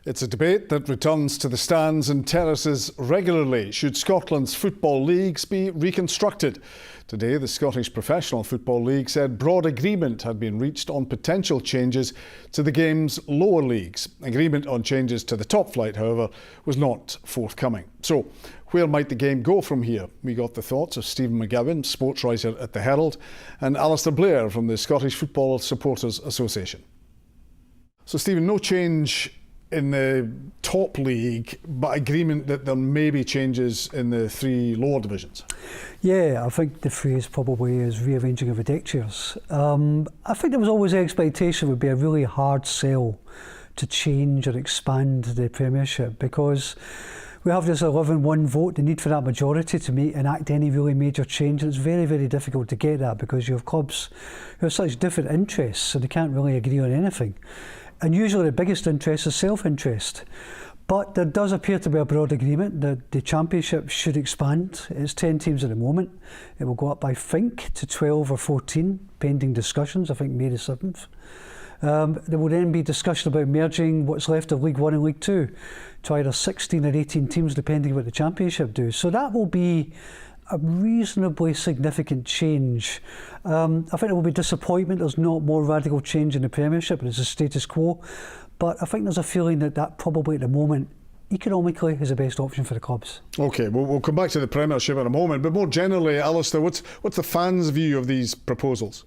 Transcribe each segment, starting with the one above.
It's a debate that returns to the stands and terraces regularly. Should Scotland's football leagues be reconstructed? Today, the Scottish Professional Football League said broad agreement had been reached on potential changes to the game's lower leagues. Agreement on changes to the top flight, however, was not forthcoming. So, where might the game go from here? We got the thoughts of Stephen McGowan, sports writer at the Herald, and Alistair Blair from the Scottish Football Supporters Association. So, Stephen, no change in the top league, but agreement that there may be changes in the three lower divisions. Yeah, I think the phrase probably is rearranging of the deck chairs. I think there was always the expectation it would be a really hard sell to change or expand the Premiership, because we have this 11-1 vote, the need for that majority to enact any really major change. And it's very, very difficult to get that because you have clubs who have such different interests, so they can't really agree on anything. And usually the biggest interest is self-interest. But there does appear to be a broad agreement that the Championship should expand. It's 10 teams at the moment. It will go up, I think, to 12 or 14, pending discussions, I think May the 7th. There will then be discussion about merging what's left of League 1 and League 2 to either 16 or 18 teams, depending on what the Championship do. So that will be a reasonably significant change. I think there will be disappointment there's not more radical change in the Premiership, and it's a status quo. But I think there's a feeling that probably at the moment, economically, is the best option for the clubs. OK, we'll come back to the Premiership in a moment, but more generally, Alistair, what's the fans' view of these proposals?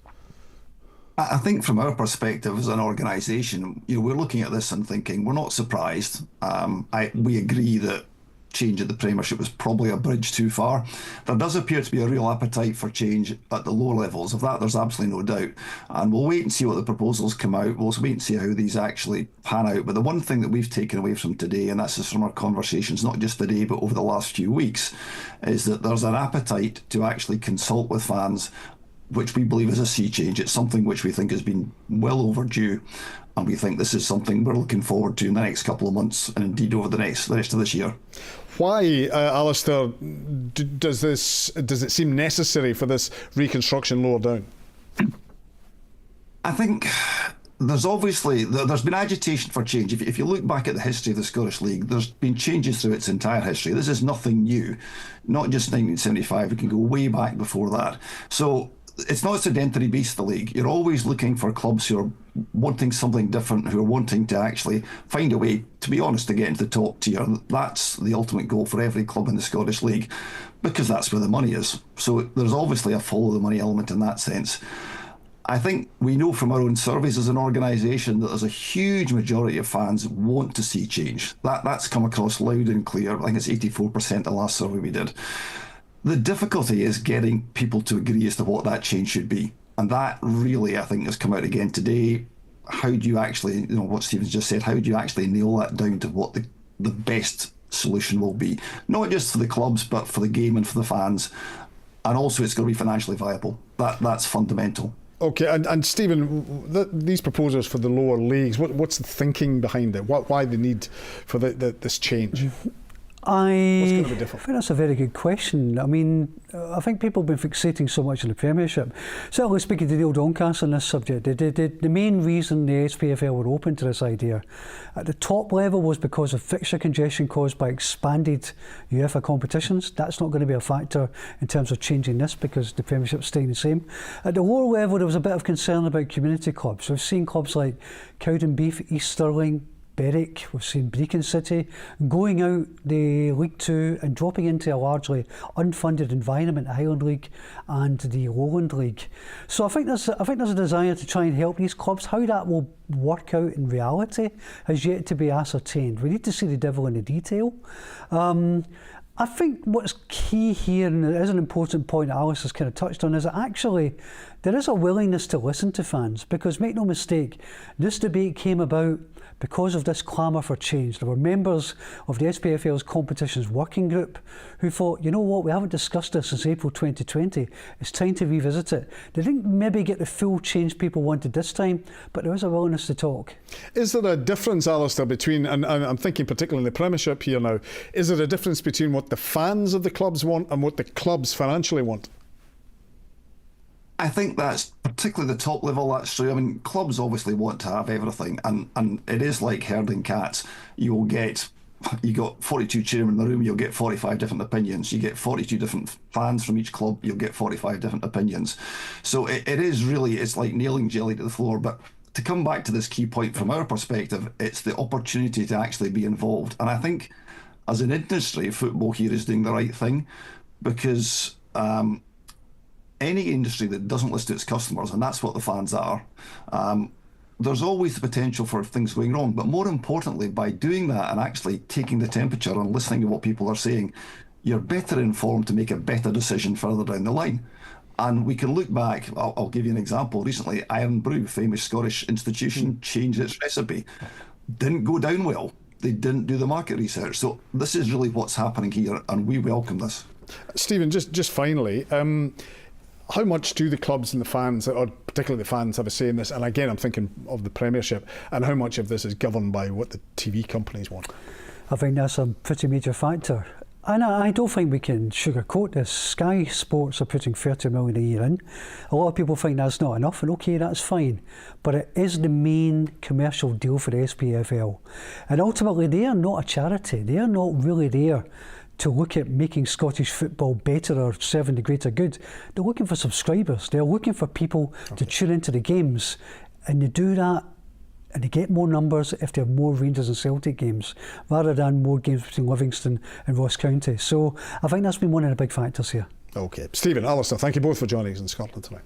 I think from our perspective as an organisation, we're looking at this and thinking we're not surprised. We agree that change at the Premiership was probably a bridge too far. There does appear to be a real appetite for change at the lower levels. Of that, there's absolutely no doubt. And we'll wait and see what the proposals come out. We'll wait and see how these actually pan out. But the one thing that we've taken away from today, and this is from our conversations, not just today, but over the last few weeks, is that there's an appetite to actually consult with fans, which we believe is a sea change. It's something which we think has been well overdue. And we think this is something we're looking forward to in the next couple of months, and indeed over the rest of this year. Why, Alistair, does it seem necessary for this reconstruction lower down? I think there's been agitation for change. If you look back at the history of the Scottish League, there's been changes through its entire history. This is nothing new, not just 1975. We can go way back before that. So it's not a sedentary beast, the league. You're always looking for clubs who are wanting something different, who are wanting to actually find a way, to be honest, to get into the top tier. That's the ultimate goal for every club in the Scottish League, because that's where the money is. So there's obviously a follow the money element in that sense. I think we know from our own surveys as an organisation that there's a huge majority of fans want to see change. That's come across loud and clear. I think it's 84% the last survey we did. The difficulty is getting people to agree as to what that change should be. And that really, I think, has come out again today. How do you actually, what Stephen's just said, how do you actually nail that down to what the best solution will be? Not just for the clubs, but for the game and for the fans. And also it's going to be financially viable. That's fundamental. OK, and Stephen, these proposals for the lower leagues, what's the thinking behind it? Why the need for this change? What's going to be different? I think that's a very good question. I mean, I think people have been fixating so much on the Premiership. Certainly speaking to Neil Doncaster on this subject, the main reason the SPFL were open to this idea at the top level was because of fixture congestion caused by expanded UEFA competitions. That's not going to be a factor in terms of changing this because the Premiership's staying the same. At the lower level, there was a bit of concern about community clubs. We've seen clubs like Cowdenbeath, East Stirling, Berwick, we've seen Brecon City going out the League 2 and dropping into a largely unfunded environment, the Highland League and the Lowland League. So I think there's a desire to try and help these clubs. How that will work out in reality has yet to be ascertained. We need to see the devil in the detail. I think what's key here, and it is an important point that Alice has kind of touched on, is that actually there is a willingness to listen to fans, because make no mistake, this debate came about because of this clamour for change. There were members of the SPFL's competitions working group who thought, you know what, we haven't discussed this since April 2020, it's time to revisit it. They didn't maybe get the full change people wanted this time, but there is a willingness to talk. Is there a difference, Alistair, between, and I'm thinking particularly in the Premiership here now, is there a difference between what the fans of the clubs want and what the clubs financially want? I think that's particularly the top level, that's true. I mean, clubs obviously want to have everything, and it is like herding cats. You got 42 chairmen in the room, you'll get 45 different opinions. You get 42 different fans from each club, you'll get 45 different opinions. So it is really, it's like nailing jelly to the floor. But to come back to this key point from our perspective, it's the opportunity to actually be involved. And I think as an industry, football here is doing the right thing, because any industry that doesn't listen to its customers, and that's what the fans are, there's always the potential for things going wrong. But more importantly, by doing that and actually taking the temperature and listening to what people are saying, you're better informed to make a better decision further down the line. And we can look back, I'll give you an example. Recently, Iron Brew, famous Scottish institution, changed its recipe. Didn't go down well. They didn't do the market research. So this is really what's happening here, and we welcome this. Stephen, just finally, how much do the clubs and the fans, or particularly the fans, have a say in this? And again, I'm thinking of the Premiership, and how much of this is governed by what the TV companies want? I think that's a pretty major factor. And I don't think we can sugarcoat this. Sky Sports are putting 30 million a year in. A lot of people think that's not enough, and okay, that's fine. But it is the main commercial deal for the SPFL. And ultimately, they are not a charity. They are not really there to look at making Scottish football better or serving the greater good. They're looking for subscribers. They're looking for people to tune into the games, and they do that and they get more numbers if they have more Rangers and Celtic games rather than more games between Livingston and Ross County. So I think that's been one of the big factors here. OK. Stephen, Alistair, thank you both for joining us in Scotland Tonight.